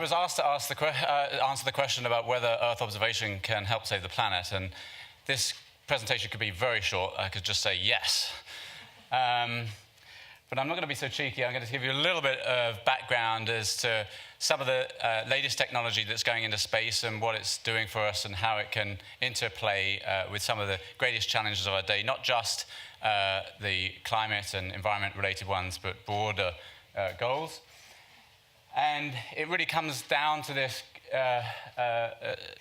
was asked to answer the question about whether Earth observation can help save the planet, and this presentation could be very short. I could just say yes. But I'm not going to be so cheeky. I'm going to give you a little bit of background as to some of the latest technology that's going into space and what it's doing for us and how it can interplay with some of the greatest challenges of our day, not just the climate and environment-related ones, but broader goals. And it really comes down to this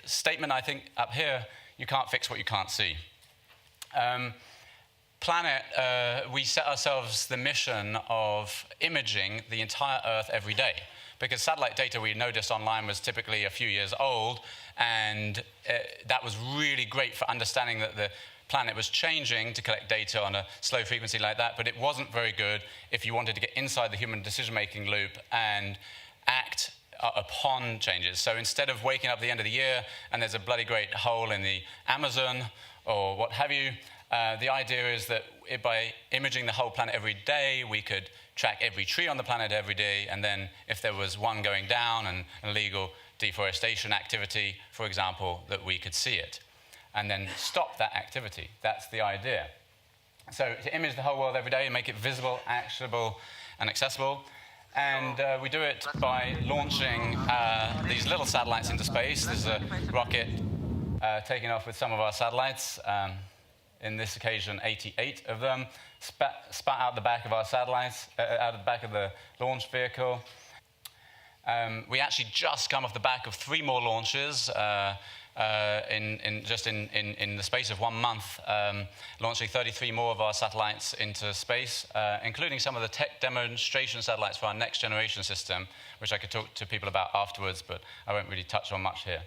statement, I think, up here: you can't fix what you can't see. Planet, we set ourselves the mission of imaging the entire Earth every day, because satellite data we noticed online was typically a few years old, and that was really great for understanding that the planet was changing to collect data on a slow frequency like that, but it wasn't very good if you wanted to get inside the human decision-making loop and act upon changes. So instead of waking up at the end of the year and there's a bloody great hole in the Amazon or what have you, the idea is that by imaging the whole planet every day, we could track every tree on the planet every day, and then if there was one going down and illegal deforestation activity, for example, that we could see it, and then stop that activity. That's the idea. So to image the whole world every day and make it visible, actionable, and accessible. And we do it by launching these little satellites into space. There's a rocket taking off with some of our satellites. In this occasion, 88 of them, spat out the back of our satellites, out of the back of the launch vehicle. We actually just come off the back of 3 more launches in the space of 1 month, launching 33 more of our satellites into space, including some of the tech demonstration satellites for our next generation system, which I could talk to people about afterwards, but I won't really touch on much here.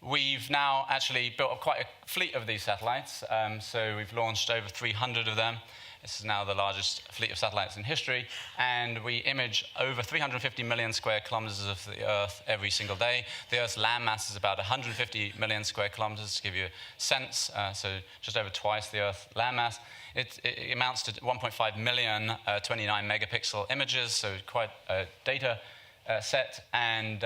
We've now actually built up quite a fleet of these satellites, so we've launched over 300 of them. This is now the largest fleet of satellites in history, and we image over 350 million square kilometers of the Earth every single day. The Earth's landmass is about 150 million square kilometers, to give you a sense, so just over twice the Earth's landmass. It amounts to 1.5 million 29 megapixel images, so quite a data set, and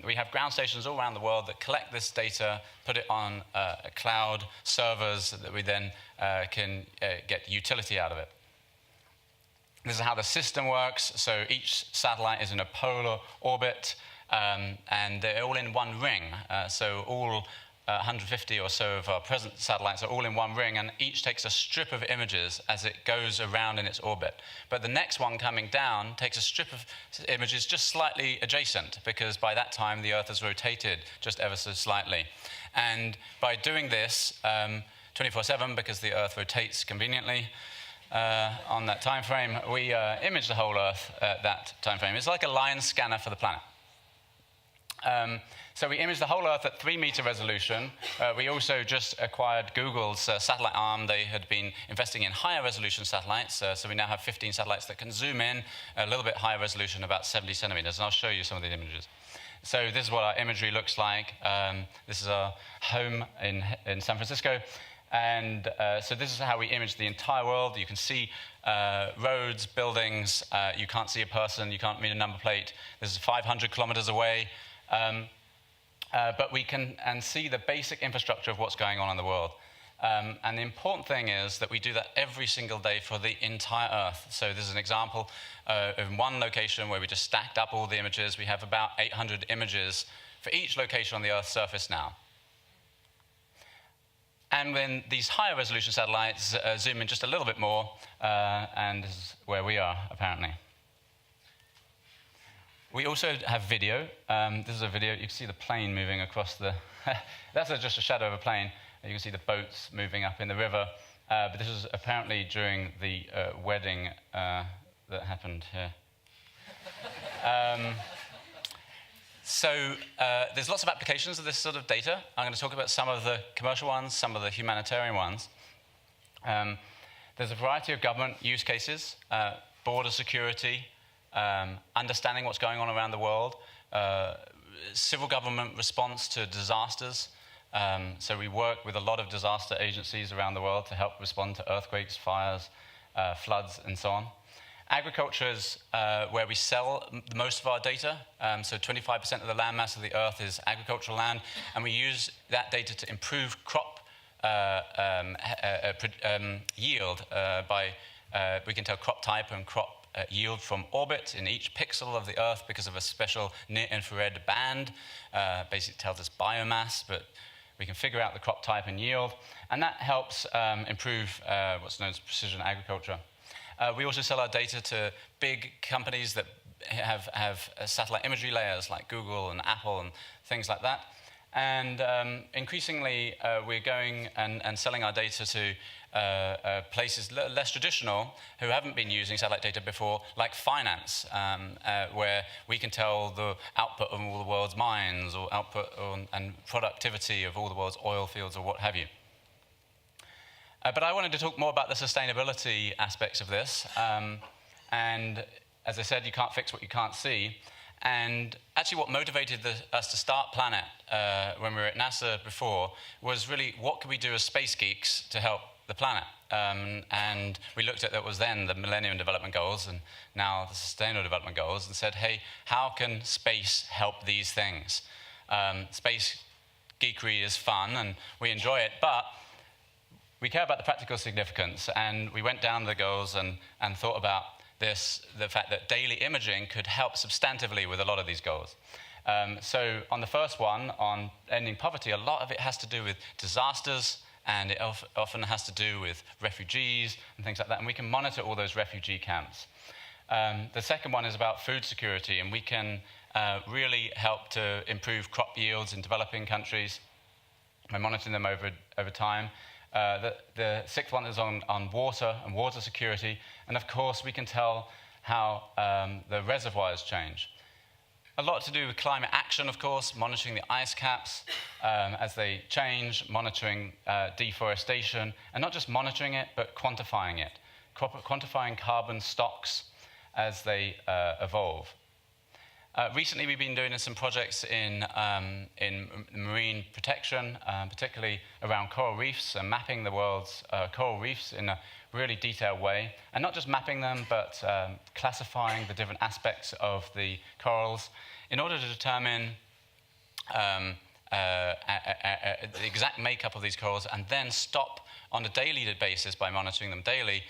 we have ground stations all around the world that collect this data, put it on cloud servers that we then can get utility out of it. This is how the system works. So each satellite is in a polar orbit, and they're all in one ring. So all 150 or so of our present satellites are all in one ring, and each takes a strip of images as it goes around in its orbit. But the next one coming down takes a strip of images just slightly adjacent, because by that time the Earth has rotated just ever so slightly. And by doing this 24/7, because the Earth rotates conveniently on that time frame, we image the whole Earth at that time frame. It's like a line scanner for the planet. So we image the whole Earth at 3-meter resolution. We also just acquired Google's satellite arm. They had been investing in higher resolution satellites, so we now have 15 satellites that can zoom in a little bit higher resolution, about 70 centimeters, and I'll show you some of the images. So this is what our imagery looks like. This is our home in San Francisco, and so this is how we image the entire world. You can see roads, buildings. You can't see a person. You can't read a number plate. This is 500 kilometers away. But we can see the basic infrastructure of what's going on in the world. And the important thing is that we do that every single day for the entire Earth. So this is an example of one location where we just stacked up all the images. We have about 800 images for each location on the Earth's surface now. And then these higher resolution satellites zoom in just a little bit more, and this is where we are, apparently. We also have video. This is a video. You can see the plane moving across the... That's just a shadow of a plane. You can see the boats moving up in the river. But this was apparently during the wedding that happened here. So there's lots of applications of this sort of data. I'm going to talk about some of the commercial ones, some of the humanitarian ones. There's a variety of government use cases, border security, understanding what's going on around the world, civil government response to disasters. So we work with a lot of disaster agencies around the world to help respond to earthquakes, fires, floods, and so on. Agriculture is where we sell most of our data. So 25% of the land mass of the Earth is agricultural land, and we use that data to improve crop yield by, we can tell crop type and crop yield from orbit in each pixel of the Earth because of a special near-infrared band. Basically tells us biomass, but we can figure out the crop type and yield, and that helps improve what's known as precision agriculture. We also sell our data to big companies that have satellite imagery layers like Google and Apple and things like that. And increasingly, we're going and selling our data to places less traditional who haven't been using satellite data before, like finance, where we can tell the output of all the world's mines or output and productivity of all the world's oil fields or what have you. But I wanted to talk more about the sustainability aspects of this. And as I said, you can't fix what you can't see. And actually what motivated us to start Planet when we were at NASA before was really what could we do as space geeks to help the planet? And we looked at that was then the Millennium Development Goals and now the Sustainable Development Goals and said, hey, how can space help these things? Space geekery is fun and we enjoy it, but we care about the practical significance, and we went down the goals and thought about the fact that daily imaging could help substantively with a lot of these goals. So on the first one, on ending poverty, a lot of it has to do with disasters, and it often has to do with refugees and things like that, and we can monitor all those refugee camps. The second one is about food security, and we can really help to improve crop yields in developing countries by monitoring them over time. The sixth one is on water and water security, and of course we can tell how the reservoirs change. A lot to do with climate action, of course, monitoring the ice caps as they change, monitoring deforestation, and not just monitoring it, but quantifying it, quantifying carbon stocks as they evolve. Recently, we've been doing some projects in marine protection, particularly around coral reefs, and mapping the world's coral reefs in a really detailed way. And not just mapping them, but classifying the different aspects of the corals in order to determine the exact makeup of these corals, and then stop on a daily basis by monitoring them daily,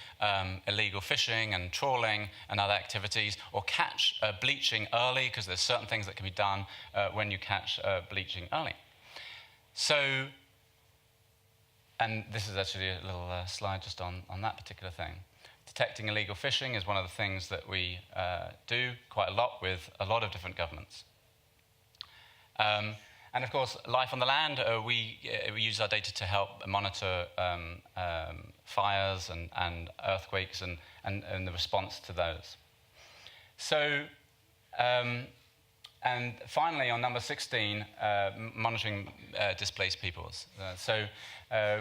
illegal fishing and trawling and other activities, or catch bleaching early, because there's certain things that can be done when you catch bleaching early. So, and this is actually a little slide just on that particular thing. Detecting illegal fishing is one of the things that we do quite a lot with a lot of different governments. And of course, life on the land, we use our data to help monitor fires and earthquakes and the response to those. So, and finally, on number 16, monitoring displaced peoples.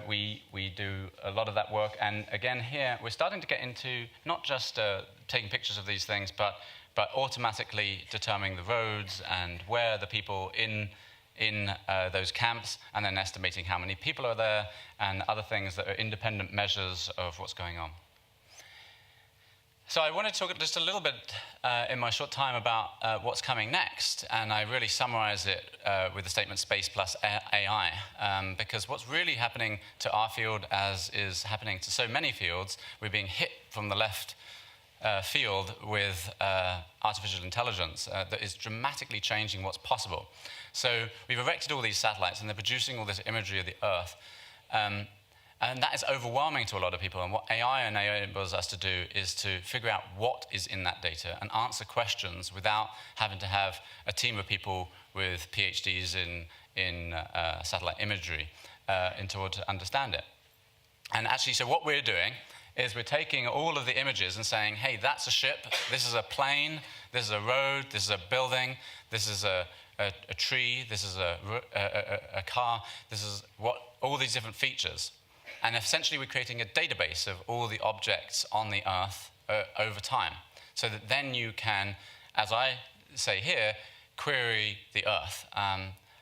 We do a lot of that work, and again here, we're starting to get into not just taking pictures of these things, but automatically determining the roads and where the people in those camps, and then estimating how many people are there, and other things that are independent measures of what's going on. So I wanted to talk just a little bit in my short time about what's coming next, and I really summarize it with the statement space plus AI, because what's really happening to our field, as is happening to so many fields, we're being hit from the left field with artificial intelligence that is dramatically changing what's possible. So we've erected all these satellites, and they're producing all this imagery of the Earth. And that is overwhelming to a lot of people. And what AI enables us to do is to figure out what is in that data and answer questions without having to have a team of people with PhDs in satellite imagery in order to understand it. And actually, so what we're doing is we're taking all of the images and saying, hey, that's a ship, this is a plane, this is a road, this is a building, this is a tree, this is a car, this is all these different features. And essentially, we're creating a database of all the objects on the Earth over time, so that then you can, as I say here, query the Earth.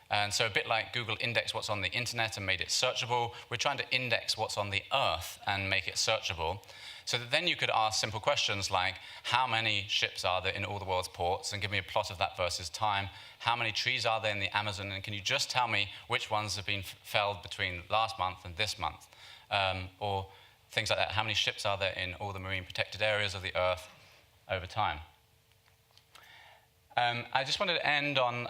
And so a bit like Google indexed what's on the internet and made it searchable, we're trying to index what's on the Earth and make it searchable. So that then you could ask simple questions like, how many ships are there in all the world's ports? And give me a plot of that versus time. How many trees are there in the Amazon? And can you just tell me which ones have been felled between last month and this month? Or things like that. How many ships are there in all the marine protected areas of the Earth over time? I just wanted to end on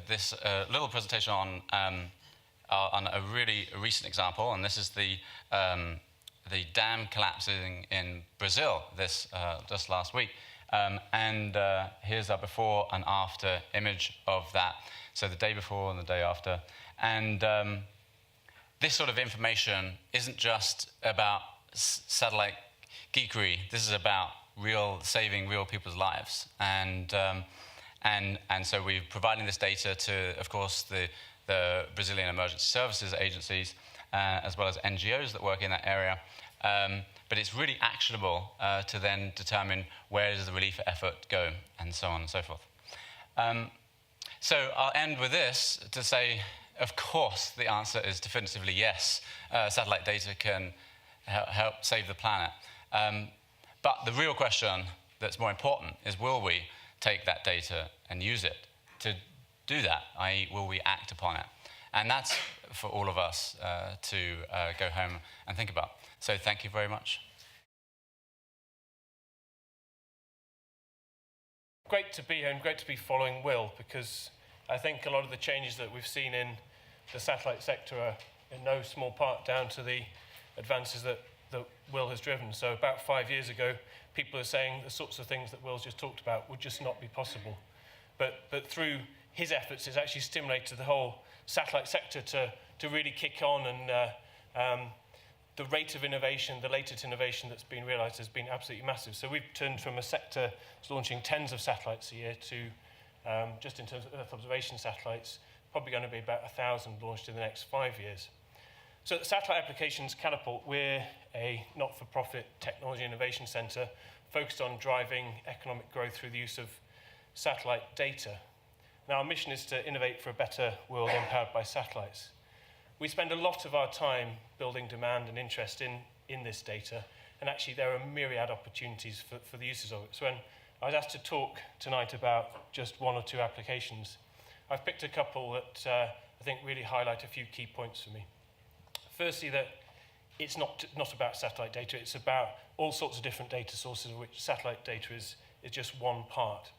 this little presentation on a really recent example, and this is the dam collapsing in Brazil just last week. Here's a before and after image of that. So the day before and the day after. And this sort of information isn't just about satellite geekery. This is about saving real people's lives. And so we're providing this data to, of course, the Brazilian Emergency Services agencies, as well as NGOs that work in that area. But it's really actionable to then determine where does the relief effort go, and so on and so forth. So I'll end with this to say, of course, the answer is definitively yes. Satellite data can help save the planet. But the real question that's more important is, will we take that data and use it to do that, i.e. will we act upon it? And that's for all of us to go home and think about. So thank you very much. Great to be here and great to be following Will, because I think a lot of the changes that we've seen in the satellite sector are in no small part down to the advances that Will has driven. So about 5 years ago, people are saying the sorts of things that Will's just talked about would just not be possible. But through his efforts, it's actually stimulated the whole satellite sector to really kick on, and the rate of innovation, the latest innovation that's been realized has been absolutely massive. So we've turned from a sector that's launching tens of satellites a year to, just in terms of Earth observation satellites, probably going to be about 1,000 launched in the next 5 years. So at the Satellite Applications Catapult, we're a not-for-profit technology innovation center focused on driving economic growth through the use of satellite data. Now, our mission is to innovate for a better world empowered by satellites. We spend a lot of our time building demand and interest in this data, and actually there are myriad opportunities for the uses of it. So when I was asked to talk tonight about just one or two applications, I've picked a couple that I think really highlight a few key points for me. Firstly, that it's not about satellite data, it's about all sorts of different data sources, of which satellite data is just one part.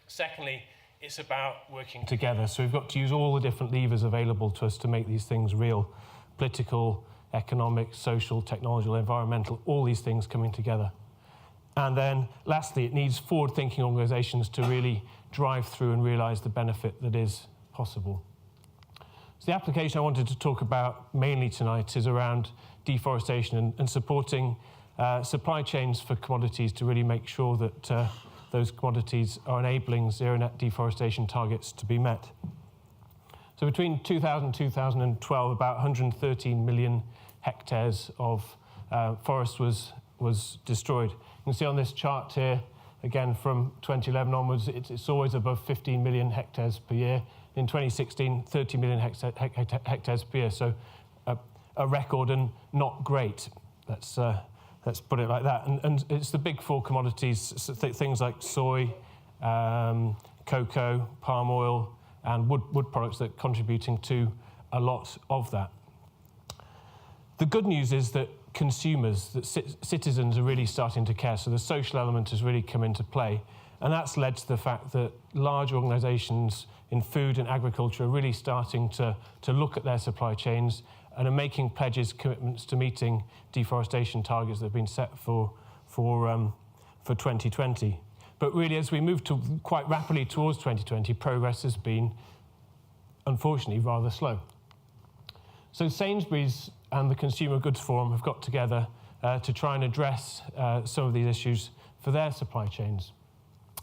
Secondly, it's about working together. So we've got to use all the different levers available to us to make these things real. Political, economic, social, technological, environmental, all these things coming together. And then lastly, it needs forward-thinking organizations to really drive through and realize the benefit that is possible. So the application I wanted to talk about mainly tonight is around deforestation and supporting supply chains for commodities to really make sure that those commodities are enabling zero net deforestation targets to be met. So between 2000 and 2012, about 113 million hectares of forest was destroyed. You can see on this chart here, again from 2011 onwards, it's always above 15 million hectares per year. In 2016, 30 million hectares per year, so a record and not great. Let's put it like that. And it's the big four commodities, things like soy, cocoa, palm oil, and wood products that are contributing to a lot of that. The good news is that consumers, that citizens are really starting to care, so the social element has really come into play. And that's led to the fact that large organizations in food and agriculture are really starting to look at their supply chains and are making pledges, commitments to meeting deforestation targets that have been set for 2020. But really, as we move quite rapidly towards 2020, progress has been, unfortunately, rather slow. So Sainsbury's and the Consumer Goods Forum have got together to try and address some of these issues for their supply chains.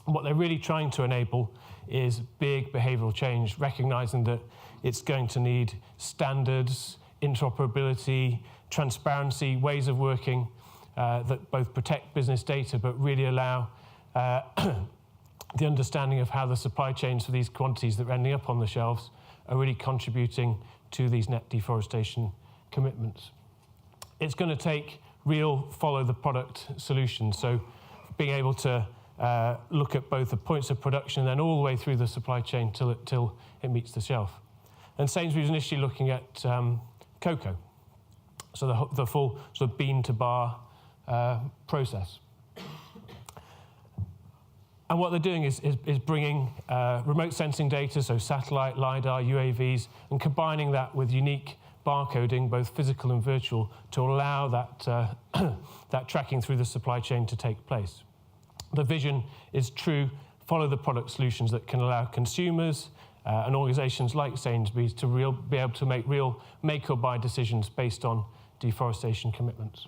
And what they're really trying to enable is big behavioural change, recognising that it's going to need standards, interoperability, transparency, ways of working that both protect business data but really allow the understanding of how the supply chains for these quantities that are ending up on the shelves are really contributing to these net deforestation commitments. it's going to take real follow-the-product solutions. So being able to look at both the points of production and then all the way through the supply chain till it meets the shelf. And Sainsbury's was initially looking at cocoa, so the full sort of bean to bar process. And what they're doing is bringing remote sensing data, so satellite, LiDAR, UAVs, and combining that with unique barcoding, both physical and virtual, to allow that, that tracking through the supply chain to take place. The vision is true follow-the-product solutions that can allow consumers and organisations like Sainsbury's to be able to make real make or buy decisions based on deforestation commitments.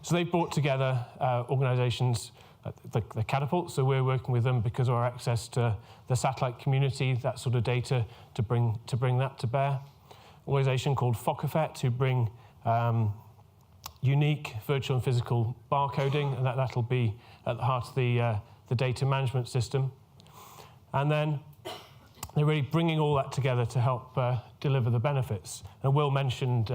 So they've brought together organisations, the Catapult, so we're working with them because of our access to the satellite community, that sort of data, to bring that to bear. An organisation called Focafet, who bring unique virtual and physical barcoding, and that'll be at the heart of the data management system. And then they're really bringing all that together to help deliver the benefits. And Will mentioned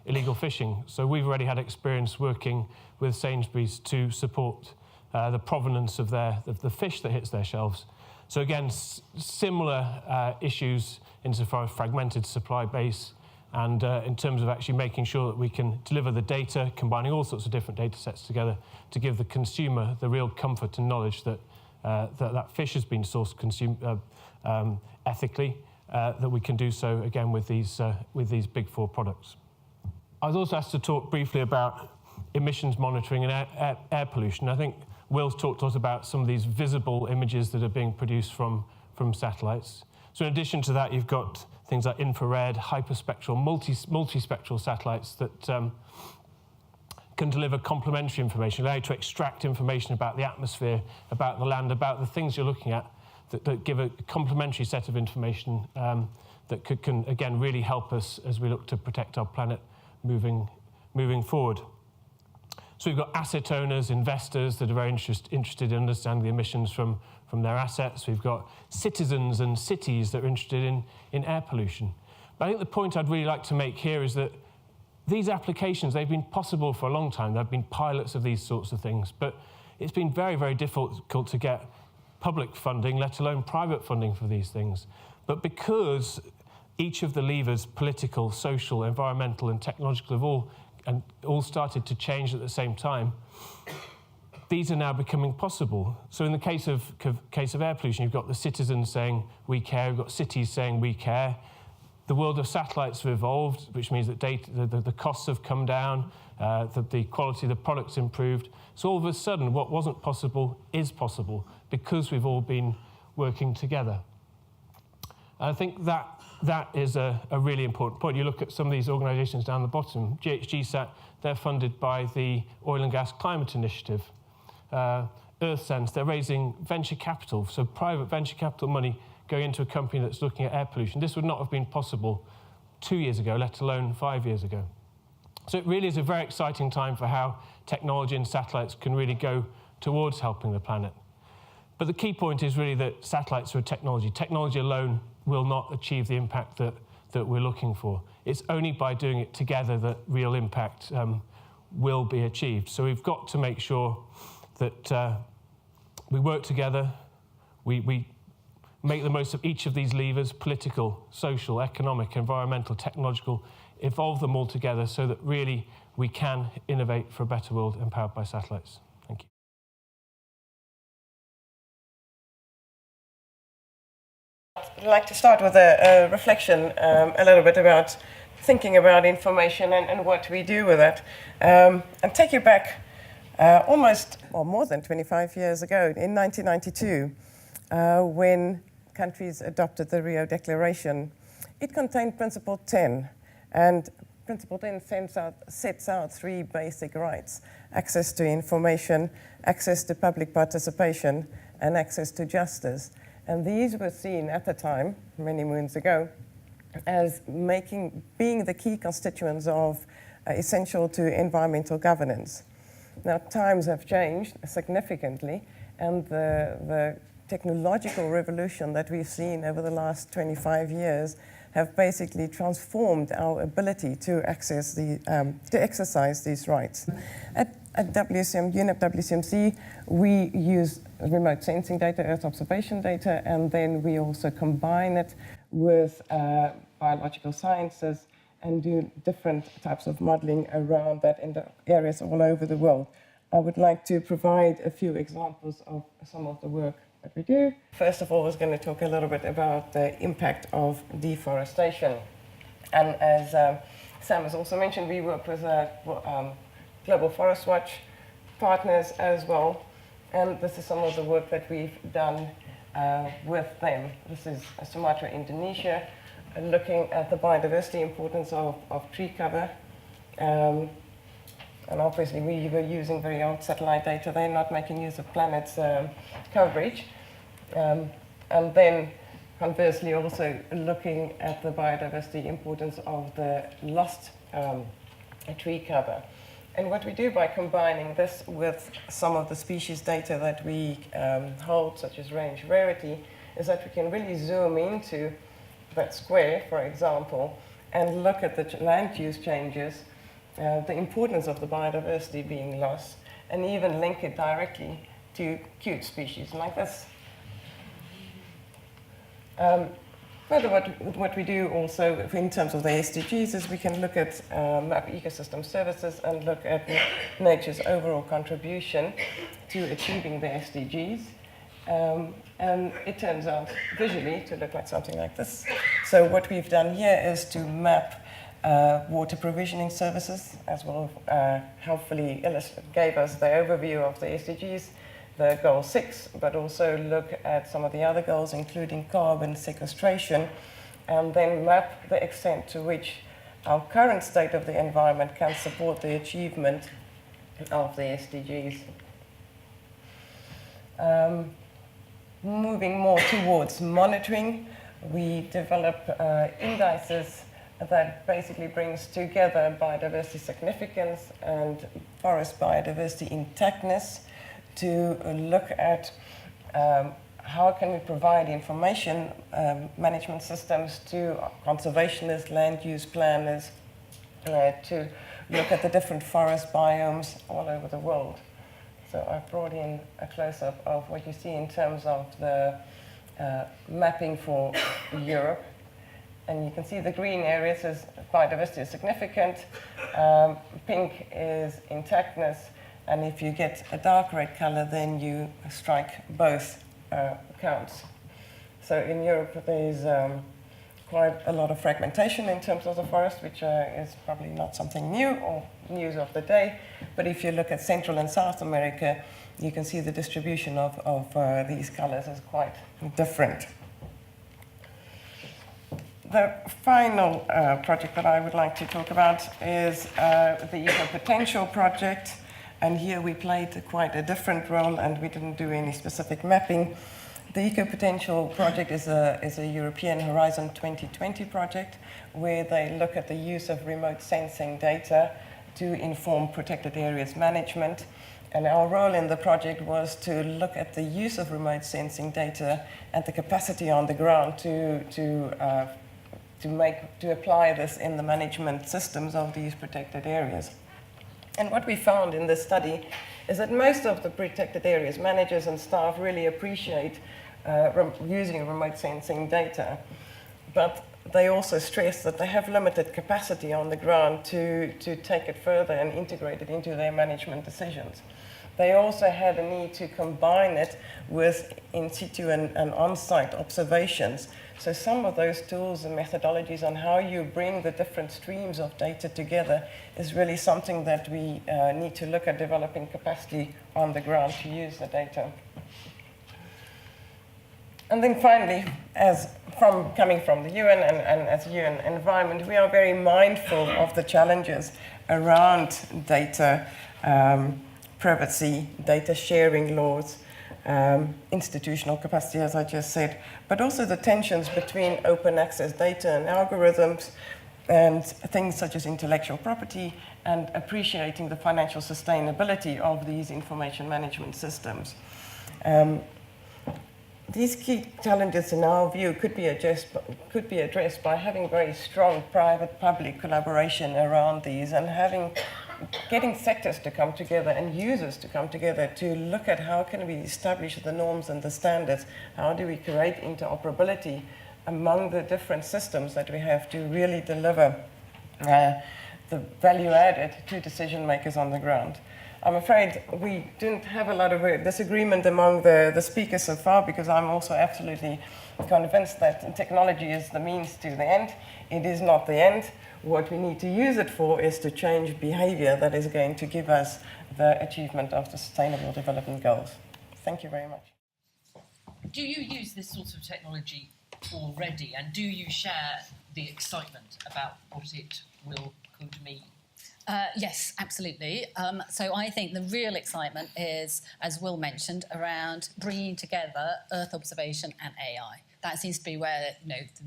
illegal fishing. So we've already had experience working with Sainsbury's to support the provenance of the fish that hits their shelves. So again, similar issues insofar as fragmented supply base, and in terms of actually making sure that we can deliver the data, combining all sorts of different data sets together to give the consumer the real comfort and knowledge that that fish has been sourced ethically, that we can do so again with these big four products. I was also asked to talk briefly about emissions monitoring and air pollution. I think Will's talked to us about some of these visible images that are being produced from satellites. So in addition to that, you've got things like infrared, hyperspectral, multispectral satellites that can deliver complementary information, allow you to extract information about the atmosphere, about the land, about the things you're looking at, that give a complementary set of information that can, again, really help us as we look to protect our planet moving forward. So we've got asset owners, investors that are very interested in understanding the emissions from their assets. We've got citizens and cities that are interested in air pollution. But I think the point I'd really like to make here is that these applications, they've been possible for a long time. There have been pilots of these sorts of things, but it's been very, very difficult to get public funding, let alone private funding for these things. But because each of the levers, political, social, environmental, and technological, have all started to change at the same time, these are now becoming possible. So in the case of air pollution, you've got the citizens saying, we care, you've got cities saying, we care. The world of satellites have evolved, which means that the costs have come down, that the quality of the product's improved. So all of a sudden, what wasn't possible is possible because we've all been working together. And I think that is a really important point. You look at some of these organisations down the bottom, GHGSat, they're funded by the Oil and Gas Climate Initiative. EarthSense, they're raising venture capital, so private venture capital money going into a company that's looking at air pollution. This would not have been possible 2 years ago, let alone 5 years ago. So it really is a very exciting time for how technology and satellites can really go towards helping the planet. But the key point is really that satellites are a technology. Technology alone will not achieve the impact that we're looking for. It's only by doing it together that real impact will be achieved. So we've got to make sure that we work together, we make the most of each of these levers, political, social, economic, environmental, technological, evolve them all together so that really we can innovate for a better world empowered by satellites. Thank you. I'd like to start with a reflection a little bit about thinking about information and what we do with it. And take you back more than 25 years ago, in 1992, when countries adopted the Rio Declaration. It contained Principle 10, and Principle 10 sets out three basic rights: access to information, access to public participation, and access to justice. And these were seen at the time, many moons ago, as being the key constituents of essential to environmental governance. Now, times have changed significantly, and the technological revolution that we've seen over the last 25 years have basically transformed our ability to access to exercise these rights. At UNEP WCMC, we use remote sensing data, Earth observation data, and then we also combine it with biological sciences and do different types of modeling around that in the areas all over the world. I would like to provide a few examples of some of the work that we do. First of all, I was going to talk a little bit about the impact of deforestation. And as Sam has also mentioned, we work with Global Forest Watch partners as well. And this is some of the work that we've done with them. This is Sumatra, Indonesia, looking at the biodiversity importance of tree cover. And obviously, we were using very old satellite data. They're not making use of Planet's coverage. And then, conversely, also looking at the biodiversity importance of the lost tree cover. And what we do by combining this with some of the species data that we hold, such as range rarity, is that we can really zoom into that square, for example, and look at the land use changes, the importance of the biodiversity being lost, and even link it directly to cute species like this. Further, what we do also in terms of the SDGs is we can look at map ecosystem services and look at nature's overall contribution to achieving the SDGs. And it turns out visually to look like something like this. So what we've done here is to map water provisioning services, as well helpfully gave us the overview of the SDGs, the goal 6, but also look at some of the other goals, including carbon sequestration, and then map the extent to which our current state of the environment can support the achievement of the SDGs. Moving more towards monitoring, we develop indices that basically brings together biodiversity significance and forest biodiversity intactness to look at how can we provide information management systems to conservationists, land use planners, to look at the different forest biomes all over the world. So I've brought in a close-up of what you see in terms of the mapping for Europe. And you can see the green areas as biodiversity is significant, pink is intactness, and if you get a dark red color, then you strike both counts. So in Europe, there's quite a lot of fragmentation in terms of the forest, which is probably not something new or news of the day. But if you look at Central and South America, you can see the distribution of these colors is quite different. The final project that I would like to talk about is the Eco Potential project. And here we played quite a different role, and we didn't do any specific mapping. The Eco Potential project is a European Horizon 2020 project, where they look at the use of remote sensing data to inform protected areas management. And our role in the project was to look at the use of remote sensing data and the capacity on the ground to apply this in the management systems of these protected areas. And what we found in this study is that most of the protected areas managers and staff really appreciate using remote sensing data, but they also stress that they have limited capacity on the ground to take it further and integrate it into their management decisions. They also had a need to combine it with in situ and on-site observations. So some of those tools and methodologies on how you bring the different streams of data together is really something that we need to look at developing capacity on the ground to use the data. And then finally, coming from the UN and as UN environment, we are very mindful of the challenges around data privacy, data sharing laws, institutional capacity, as I just said, but also the tensions between open access data and algorithms, and things such as intellectual property, and appreciating the financial sustainability of these information management systems. these key challenges, in our view, could be addressed by having very strong private-public collaboration around these, and getting sectors to come together and users to come together to look at how can we establish the norms and the standards, how do we create interoperability among the different systems that we have to really deliver the value added to decision makers on the ground. I'm afraid we didn't have a lot of disagreement among the speakers so far, because I'm also absolutely convinced that technology is the means to the end. It is not the end. What we need to use it for is to change behavior that is going to give us the achievement of the Sustainable Development Goals. Thank you very much. Do you use this sort of technology already, and do you share the excitement about what it could mean? Yes, absolutely. So I think the real excitement is, as Will mentioned, around bringing together Earth observation and AI. That seems to be where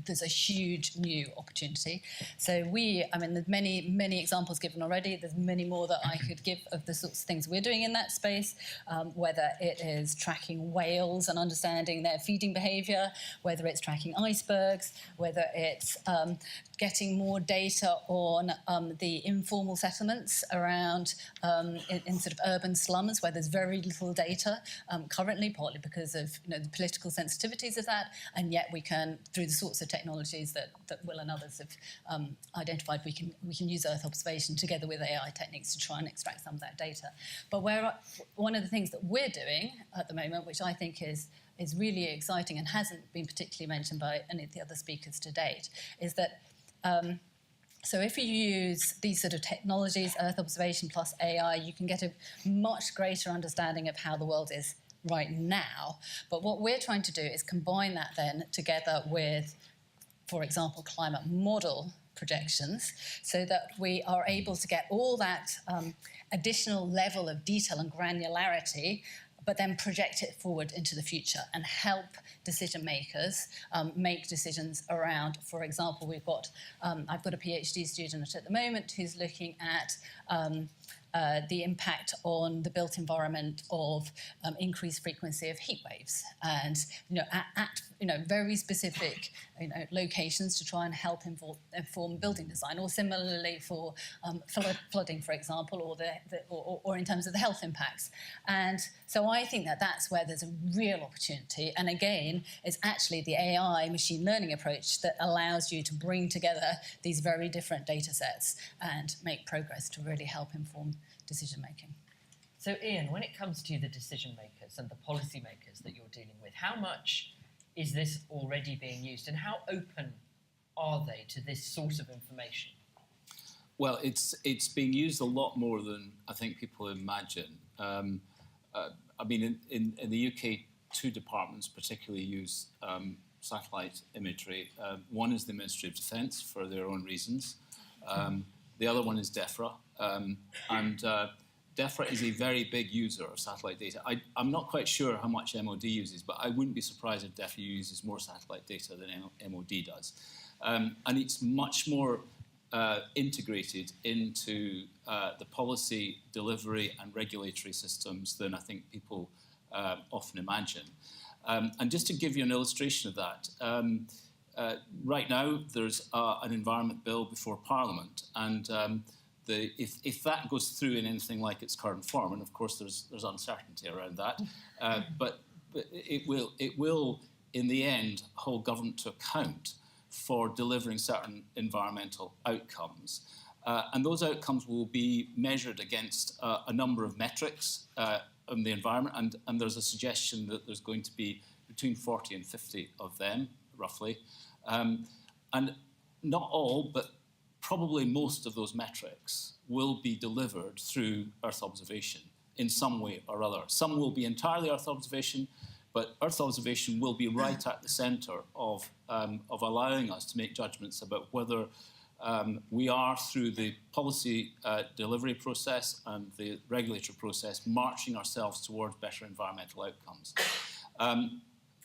there's a huge new opportunity. So there's many examples given already. There's many more that I could give of the sorts of things we're doing in that space, whether it is tracking whales and understanding their feeding behaviour, whether it's tracking icebergs, whether it's getting more data on the informal settlements around in sort of urban slums where there's very little data currently, partly because of the political sensitivities of that, and yet we can, through the sorts of technologies that Will and others have identified, we can use Earth observation together with AI techniques to try and extract some of that data. But one of the things that we're doing at the moment, which I think is really exciting and hasn't been particularly mentioned by any of the other speakers to date, is that so if you use these sort of technologies, Earth observation plus AI, you can get a much greater understanding of how the world is right now. But what we're trying to do is combine that then together with, for example, climate model projections, so that we are able to get all that additional level of detail and granularity, but then project it forward into the future and help decision makers make decisions around, for example, I've got a PhD student at the moment who's looking at the impact on the built environment of increased frequency of heat waves, and at very specific locations to try and help inform building design, or similarly for flooding, for example, or in terms of the health impacts. And so I think that's where there's a real opportunity. And again, it's actually the AI machine learning approach that allows you to bring together these very different data sets and make progress to really help inform decision making. So Ian, when it comes to the decision makers and the policy makers that you're dealing with, how much is this already being used, and how open are they to this sort of information? Well, it's being used a lot more than I think people imagine. In the UK, two departments particularly use satellite imagery. One is the Ministry of Defence for their own reasons. The other one is DEFRA. And DEFRA is a very big user of satellite data. I'm not quite sure how much MOD uses, but I wouldn't be surprised if DEFRA uses more satellite data than MOD does. And it's much more integrated into the policy, delivery and regulatory systems than I think people often imagine. And just to give you an illustration of that, right now there's an environment bill before Parliament, and if that goes through in anything like its current form, and of course there's uncertainty around that, but it will in the end hold government to account for delivering certain environmental outcomes, and those outcomes will be measured against a number of metrics on the environment, and there's a suggestion that there's going to be between 40 and 50 of them roughly, and not all, but probably most of those metrics will be delivered through Earth observation in some way or other. Some will be entirely Earth observation, but Earth observation will be right at the centre of allowing us to make judgments about whether we are, through the policy delivery process and the regulatory process, marching ourselves towards better environmental outcomes.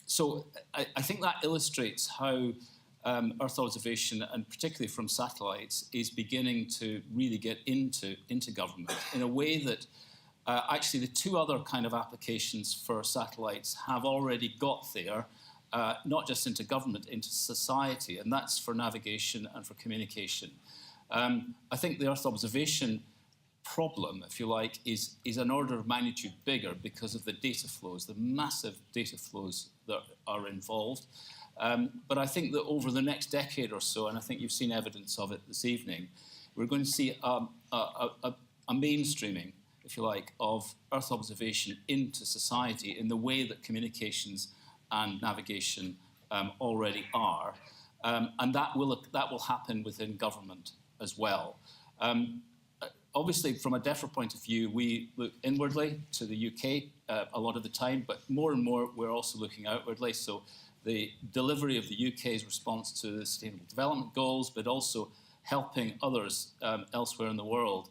So I think that illustrates how Earth observation, and particularly from satellites, is beginning to really get into government in a way that Actually, the two other kind of applications for satellites have already got there, not just into government, into society, and that's for navigation and for communication. I think the Earth observation problem, if you like, is an order of magnitude bigger because of the data flows, the massive data flows that are involved. But I think that over the next decade or so, and I think you've seen evidence of it this evening, we're going to see a mainstreaming, if you like, of Earth observation into society in the way that communications and navigation already are. And that will happen within government as well. Obviously, from a DEFRA point of view, we look inwardly to the UK a lot of the time, but more and more we're also looking outwardly. So the delivery of the UK's response to the Sustainable Development Goals, but also helping others elsewhere in the world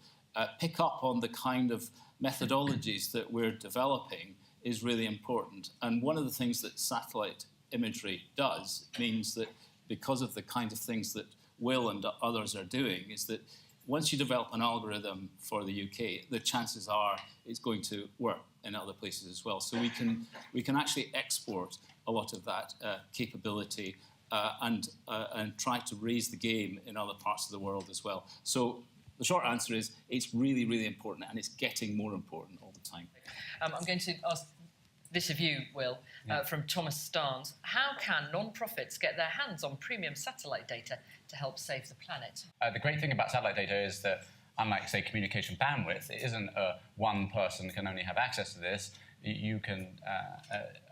pick up on the kind of methodologies that we're developing is really important. And one of the things that satellite imagery does means that because of the kind of things that Will and others are doing is that once you develop an algorithm for the UK, the chances are it's going to work in other places as well. So we can actually export a lot of that capability and try to raise the game in other parts of the world as well. So the short answer is it's really, really important, and it's getting more important all the time. I'm going to ask this of you, Will, from Thomas Starnes. How can non-profits get their hands on premium satellite data to help save the planet? The great thing about satellite data is that, unlike, say, communication bandwidth, it isn't one person can only have access to this. You can,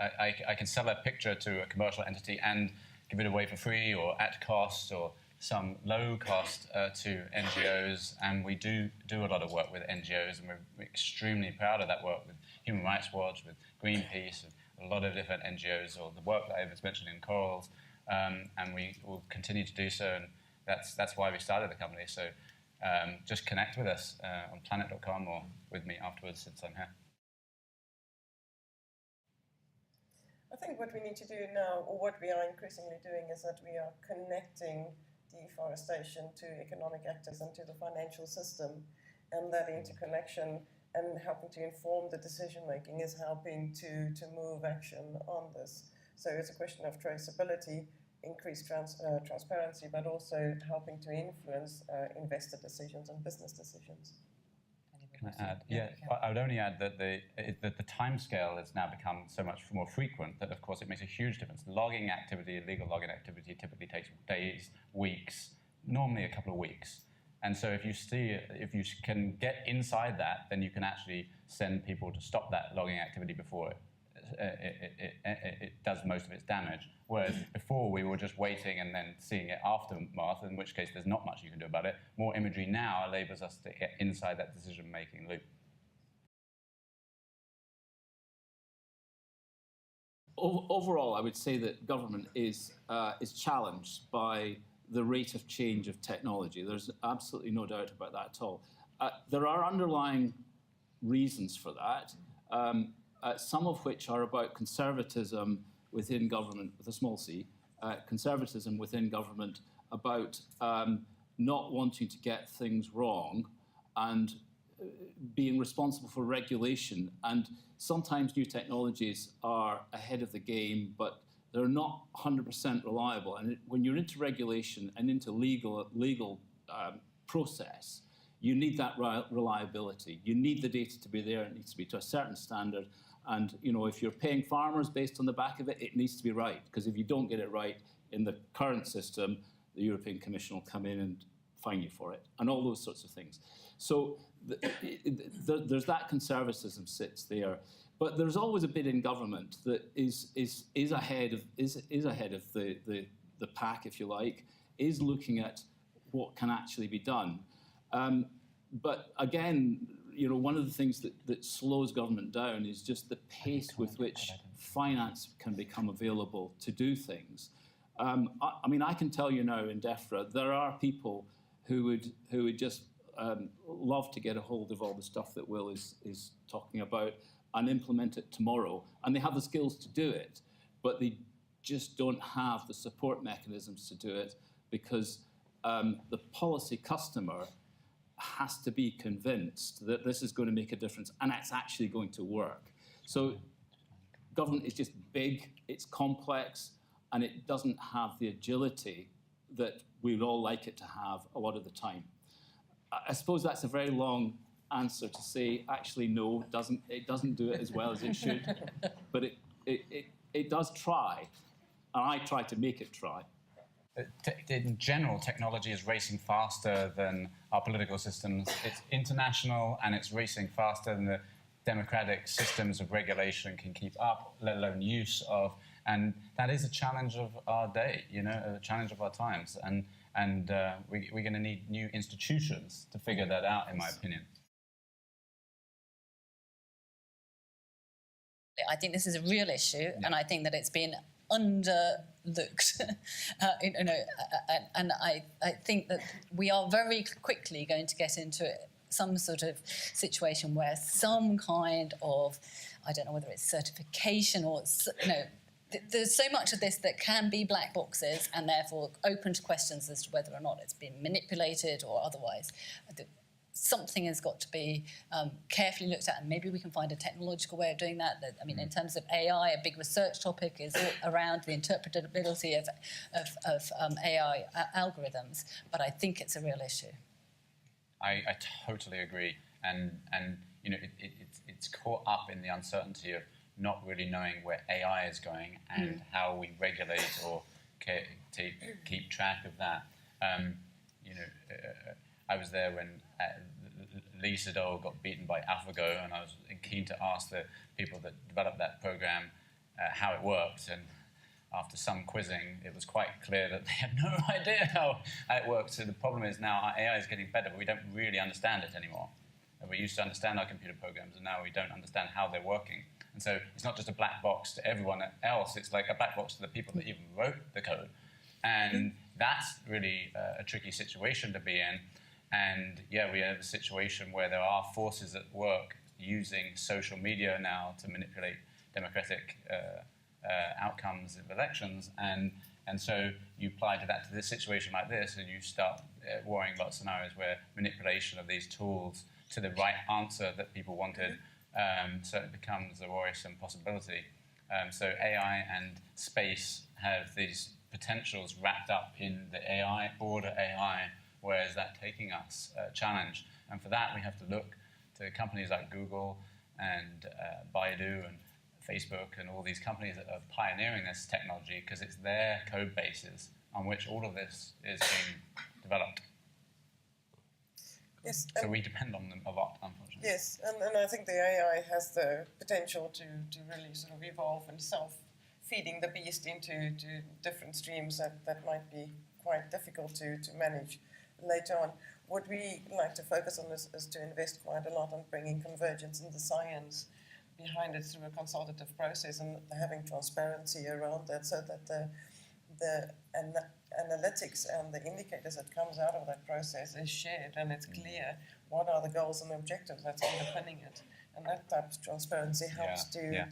I can sell a picture to a commercial entity and give it away for free or at cost or some low cost to NGOs, and we do a lot of work with NGOs, and we're extremely proud of that work with Human Rights Watch, with Greenpeace, and a lot of different NGOs, or the work that I was mentioning in Corals, and we will continue to do so, and that's why we started the company. So just connect with us on planet.com or with me afterwards since I'm here. I think what we need to do now, or what we are increasingly doing, is that we are connecting deforestation to economic actors and to the financial system, and that interconnection and helping to inform the decision making is helping to move action on this. So it's a question of traceability, increased transparency, but also helping to influence investor decisions and business decisions. Can I add? Yeah, I would only add that the timescale has now become so much more frequent that, of course, it makes a huge difference. Logging activity, illegal logging activity, typically takes days, weeks, normally a couple of weeks. And so if you can get inside that, then you can actually send people to stop that logging activity before it does most of its damage. Whereas before we were just waiting and then seeing it aftermath, in which case there's not much you can do about it. More imagery now enables us to get inside that decision-making loop. Overall, I would say that government is challenged by the rate of change of technology. There's absolutely no doubt about that at all. There are underlying reasons for that, some of which are about conservatism within government, with a small c, conservatism within government about not wanting to get things wrong and being responsible for regulation. And sometimes new technologies are ahead of the game, but they're not 100% reliable. And when you're into regulation and into legal process, you need that reliability. You need the data to be there. It needs to be to a certain standard. And if you're paying farmers based on the back of it, it needs to be right. Because if you don't get it right in the current system, the European Commission will come in and fine you for it, and all those sorts of things. So there's that conservatism sits there. But there's always a bit in government that is ahead of the pack, if you like, is looking at what can actually be done. But again, one of the things that slows government down is just the pace with which finance can become available to do things. I mean, I can tell you now in DEFRA, there are people who would just love to get a hold of all the stuff that Will is talking about and implement it tomorrow. And they have the skills to do it, but they just don't have the support mechanisms to do it because the policy customer has to be convinced that this is going to make a difference and it's actually going to work. So government is just big, it's complex, and it doesn't have the agility that we'd all like it to have a lot of the time. I suppose that's a very long answer to say, actually, no, it doesn't do it as well as it should, but it does try, and I try to make it try. In general, technology is racing faster than our political systems. It's international, and it's racing faster than the democratic systems of regulation can keep up, let alone use of. And that is a challenge of our day, a challenge of our times. And we're going to need new institutions to figure that out, in my opinion. I think this is a real issue, and I think that it's been underlooked. And I think that we are very quickly going to get into some sort of situation where some kind of, I don't know whether it's certification or, there's so much of this that can be black boxes and therefore open to questions as to whether or not it's been manipulated or otherwise. Something has got to be carefully looked at, and maybe we can find a technological way of doing that. I mean, in terms of AI, a big research topic is around the interpretability of AI algorithms, but I think it's a real issue. I totally agree, and it's caught up in the uncertainty of not really knowing where AI is going and how we regulate or keep track of that. I was there when Lee Sedol got beaten by AlphaGo, and I was keen to ask the people that developed that program how it worked. And after some quizzing, it was quite clear that they had no idea how it worked. So the problem is now our AI is getting better, but we don't really understand it anymore. And we used to understand our computer programs, and now we don't understand how they're working. And so it's not just a black box to everyone else, it's like a black box to the people that even wrote the code. And that's really a tricky situation to be in. And yeah, we have a situation where there are forces at work using social media now to manipulate democratic outcomes of elections. And so you apply to this situation like this, and you start worrying about scenarios where manipulation of these tools to the right answer that people wanted certainly becomes a worrisome possibility. So AI and space have these potentials wrapped up in the AI, broader AI. Where is that taking us? Challenge. And for that, we have to look to companies like Google and Baidu and Facebook and all these companies that are pioneering this technology, because it's their code bases on which all of this is being developed. Yes. So we depend on them a lot, unfortunately. Yes, and I think the AI has the potential to really sort of evolve and self-feeding the beast into different streams that might be quite difficult to manage later on. What we like to focus on is to invest quite a lot on bringing convergence in the science behind it through a consultative process and having transparency around that, so that the analytics and the indicators that comes out of that process is shared, and it's clear what are the goals and objectives that's underpinning it. And that type of transparency helps to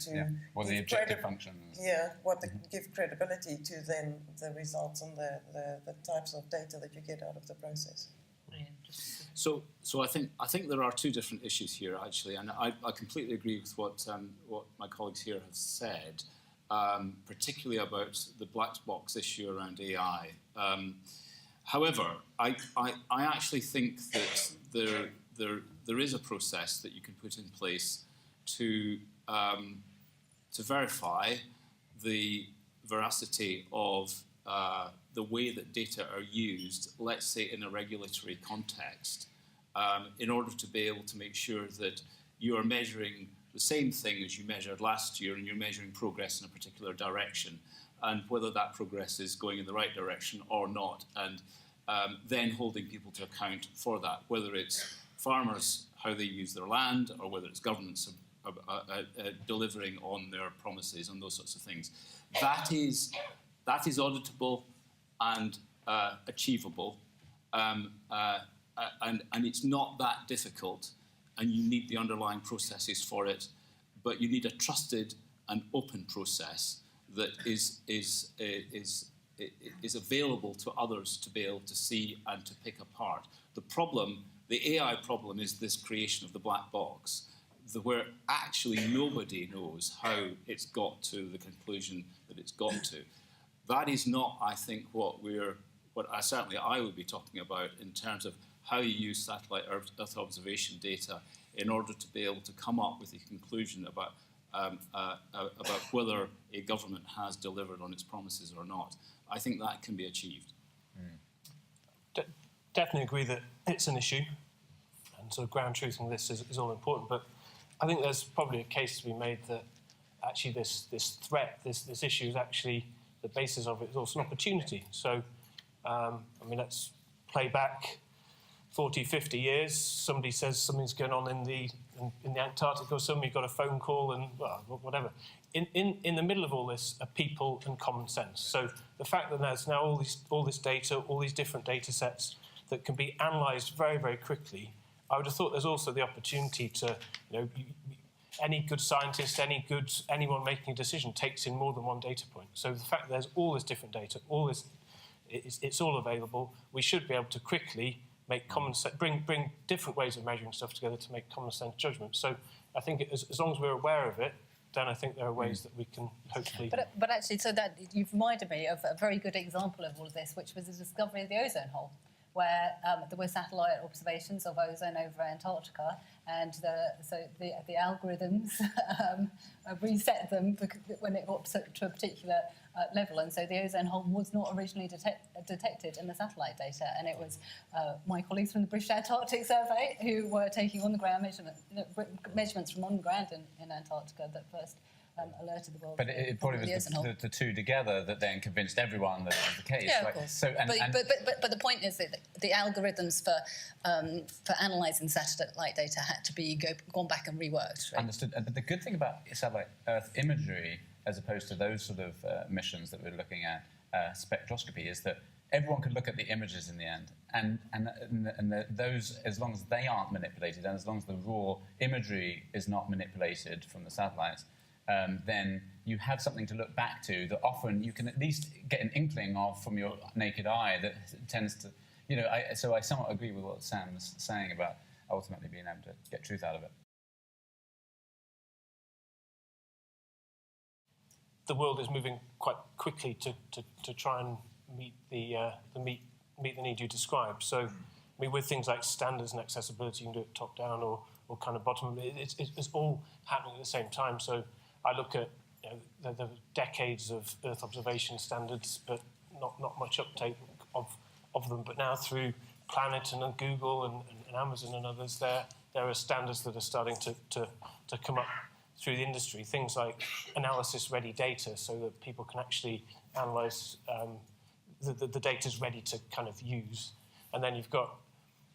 Well, the objective functions. Yeah, give credibility to then the results and the types of data that you get out of the process. So I think there are two different issues here, actually, and I completely agree with what my colleagues here have said, particularly about the black box issue around AI. However, I actually think that there is a process that you can put in place to verify the veracity of the way that data are used, let's say in a regulatory context, in order to be able to make sure that you are measuring the same thing as you measured last year and you're measuring progress in a particular direction, and whether that progress is going in the right direction or not, and then holding people to account for that, whether it's farmers, how they use their land, or whether it's governments delivering on their promises and those sorts of things. That is auditable and achievable, and it's not that difficult, and you need the underlying processes for it, but you need a trusted and open process that is available to others to be able to see and to pick apart. The problem The AI problem is this creation of the black box, where actually nobody knows how it's got to the conclusion that it's got to. That is not, I think, what certainly I would be talking about in terms of how you use satellite Earth observation data in order to be able to come up with a conclusion about whether a government has delivered on its promises or not. I think that can be achieved. Definitely agree that it's an issue, and so ground truthing this is all important. But I think there's probably a case to be made that actually this threat, this issue is actually the basis of it is also an opportunity. So, I mean, let's play back 40, 50 years. Somebody says something's going on in the Antarctic or something. You've got a phone call and well, whatever. In the middle of all this are people and common sense. So the fact that there's now all this data, all these different data sets that can be analysed very, very quickly, I would have thought there's also the opportunity to, any good scientist, anyone making a decision takes in more than one data point. So the fact that there's all this different data, it's all available. We should be able to quickly make common sense, bring different ways of measuring stuff together to make common sense judgments. So I think as long as we're aware of it, then I think there are ways that we can hopefully... But actually, so that you've reminded me of a very good example of all of this, which was the discovery of the ozone hole, where there were satellite observations of ozone over Antarctica, and the algorithms reset them when it got to a particular level, and so the ozone hole was not originally detected in the satellite data, and it was my colleagues from the British Antarctic Survey who were taking on the ground measurements from on the ground in Antarctica that first alerted the world. But it probably was the two together that then convinced everyone that it was the case. Yeah, right? of course. So, but the point is that the algorithms for analysing satellite data had to be gone back and reworked. Right? Understood. But the good thing about satellite Earth imagery, as opposed to those sort of missions that we're looking at, spectroscopy, is that everyone could look at the images in the end, and those, as long as they aren't manipulated, and as long as the raw imagery is not manipulated from the satellites, then you have something to look back to that often you can at least get an inkling of from your naked eye that tends to, so I somewhat agree with what Sam was saying about ultimately being able to get truth out of it. The world is moving quite quickly to try and meet the need you described. So, I mean, with things like standards and accessibility, you can do it top down or kind of bottom. It's all happening at the same time. So, I look at the decades of Earth observation standards, but not much uptake of them. But now through Planet and Google and Amazon and others, there are standards that are starting to come up through the industry. Things like analysis-ready data, so that people can actually analyse the data's ready to kind of use. And then you've got,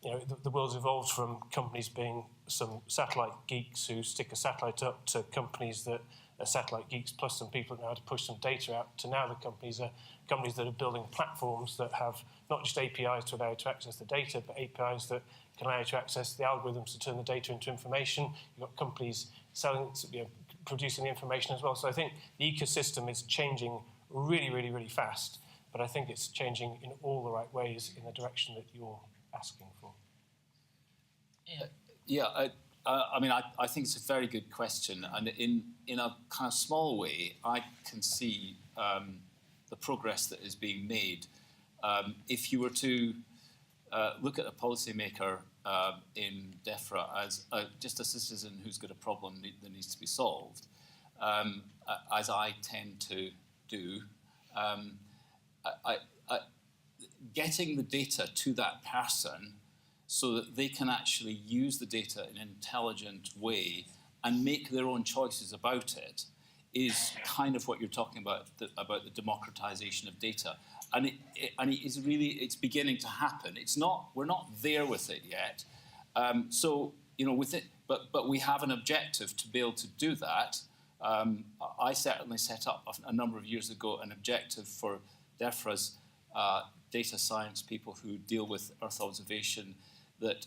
the world's evolved from companies being some satellite geeks who stick a satellite up to companies that are satellite geeks plus some people that know how to push some data out, to now the companies that are building platforms that have not just APIs to allow you to access the data, but APIs that can allow you to access the algorithms to turn the data into information. You've got companies selling, producing the information as well. So I think the ecosystem is changing really, really, really fast, but I think it's changing in all the right ways in the direction that you're asking for. Yeah, I mean, I think it's a very good question, and in a kind of small way, I can see the progress that is being made. If you were to look at a policymaker in DEFRA as just a citizen who's got a problem that needs to be solved, as I tend to do, getting the data to that person so that they can actually use the data in an intelligent way and make their own choices about it is kind of what you're talking about the democratization of data. And it is really, it's beginning to happen. We're not there with it yet. With it, but we have an objective to be able to do that. I certainly set up a number of years ago an objective for DEFRA's data science people who deal with Earth observation, that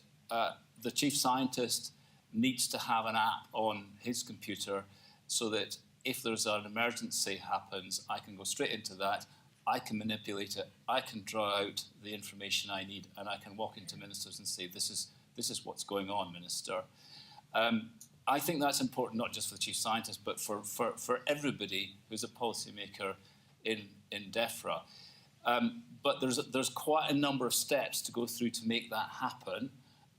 the chief scientist needs to have an app on his computer so that if there's an emergency happens, I can go straight into that, I can manipulate it, I can draw out the information I need, and I can walk into ministers and say, this is this is what's going on, Minister. I think that's important not just for the Chief Scientist, but for everybody who's a policymaker in DEFRA. But there's quite a number of steps to go through to make that happen.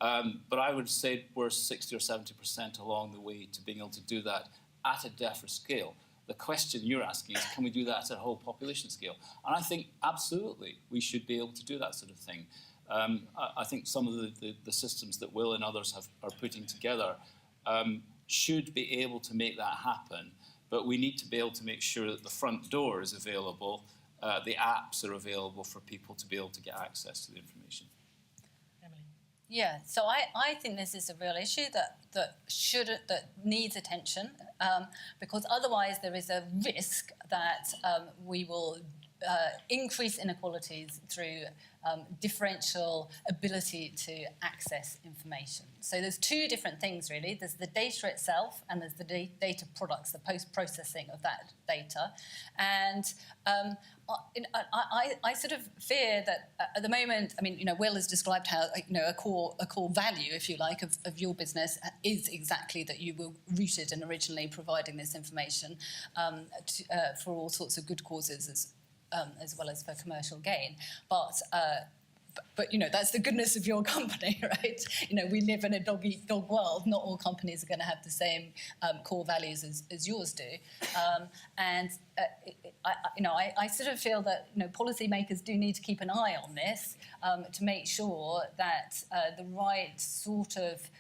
But I would say we're 60 or 70% along the way to being able to do that at a DEFRA scale. The question you're asking is, can we do that at a whole population scale? And I think absolutely we should be able to do that sort of thing. I think some of the systems that Will and others are putting together should be able to make that happen. But we need to be able to make sure that the front door is available, the apps are available for people to be able to get access to the information. Yeah, so I think this is a real issue that needs attention, because otherwise there is a risk that we will increase inequalities through differential ability to access information. So there's two different things, really. There's the data itself, and there's the data products, the post-processing of that data. And I sort of fear that at the moment, I mean, Will has described how, a core value, if you like, of your business is exactly that you were rooted in originally providing this information for all sorts of good causes as well as for commercial gain. But that's the goodness of your company, right? We live in a dog-eat-dog world. Not all companies are going to have the same core values as yours do. I sort of feel that policymakers do need to keep an eye on this to make sure that the right sort of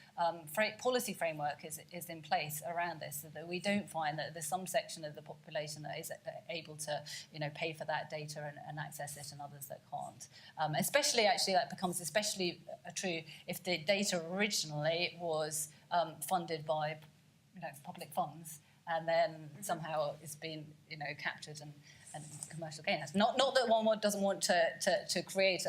policy framework is in place around this, so that we don't find that there's some section of the population that is able to pay for that data and access it, and others that can't. Especially, actually, that becomes especially true if the data originally was funded by public funds, and then somehow it's been captured and commercial gain. Not that one doesn't want to create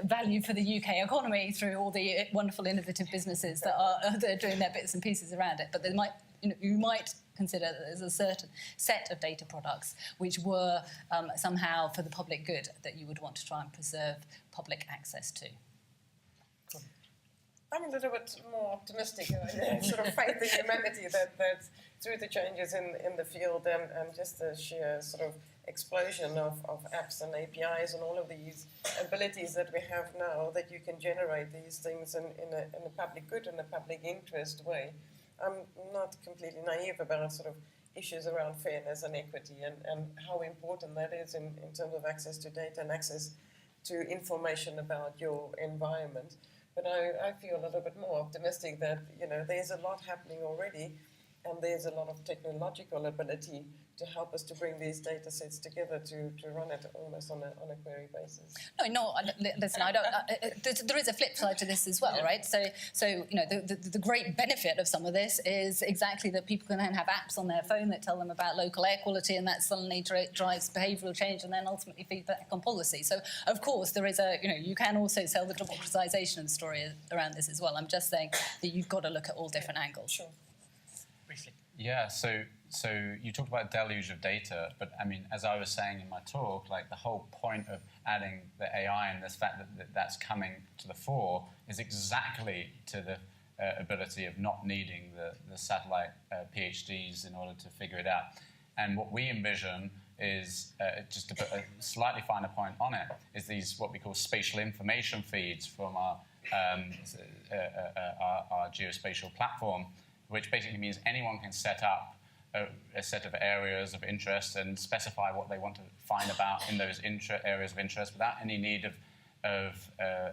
value for the UK economy through all the wonderful innovative businesses that are doing their bits and pieces around it, but there might you might consider that there's a certain set of data products which were somehow for the public good that you would want to try and preserve public access to. I'm a little bit more optimistic, sort of faith in humanity that through the changes in the field and just the sheer sort of explosion of apps and APIs and all of these abilities that we have now, that you can generate these things in a public good and a public interest way. I'm not completely naive about sort of issues around fairness and equity and how important that is in terms of access to data and access to information about your environment. But I feel a little bit more optimistic that there's a lot happening already, and there's a lot of technological ability to help us to bring these data sets together to run it almost on a query basis. Listen, I don't. There is a flip side to this as well, right? So the great benefit of some of this is exactly that people can then have apps on their phone that tell them about local air quality, and that suddenly drives behavioural change and then ultimately feedback on policy. So of course there is you can also sell the democratisation of the story around this as well. I'm just saying that you've got to look at all different angles. Sure. Briefly. Yeah, so you talked about deluge of data, but I mean, as I was saying in my talk, like the whole point of adding the AI and this fact that's coming to the fore is exactly to the ability of not needing the satellite PhDs in order to figure it out. And what we envision is, just to put a slightly finer point on it, is these what we call spatial information feeds from our geospatial platform, which basically means anyone can set up a set of areas of interest and specify what they want to find about in those areas of interest without any need of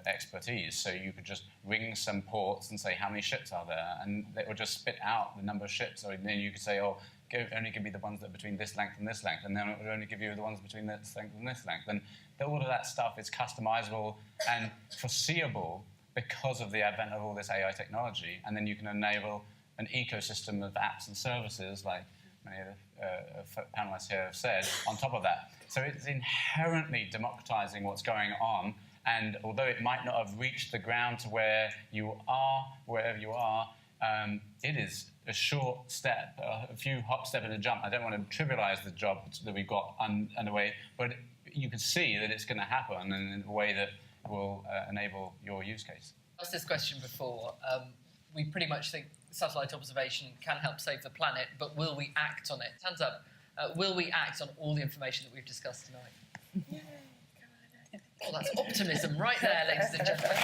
expertise. So you could just ring some ports and say, how many ships are there? And it will just spit out the number of ships. Or then you could say, only give me the ones that are between this length and this length. And then it would only give you the ones between this length and this length. And all of that stuff is customizable and foreseeable because of the advent of all this AI technology. And then you can enable an ecosystem of apps and services, like many of the panelists here have said, on top of that. So it's inherently democratizing what's going on, and although it might not have reached the ground to where you are, wherever you are, it is a short step, a few hop, step and a jump. I don't want to trivialize the job that we've got underway, but you can see that it's going to happen in a way that will enable your use case. asked this question before. We pretty much think satellite observation can help save the planet, but will we act on it? Hands up. Will we act on all the information that we've discussed tonight? Oh, that's optimism right there, ladies and gentlemen.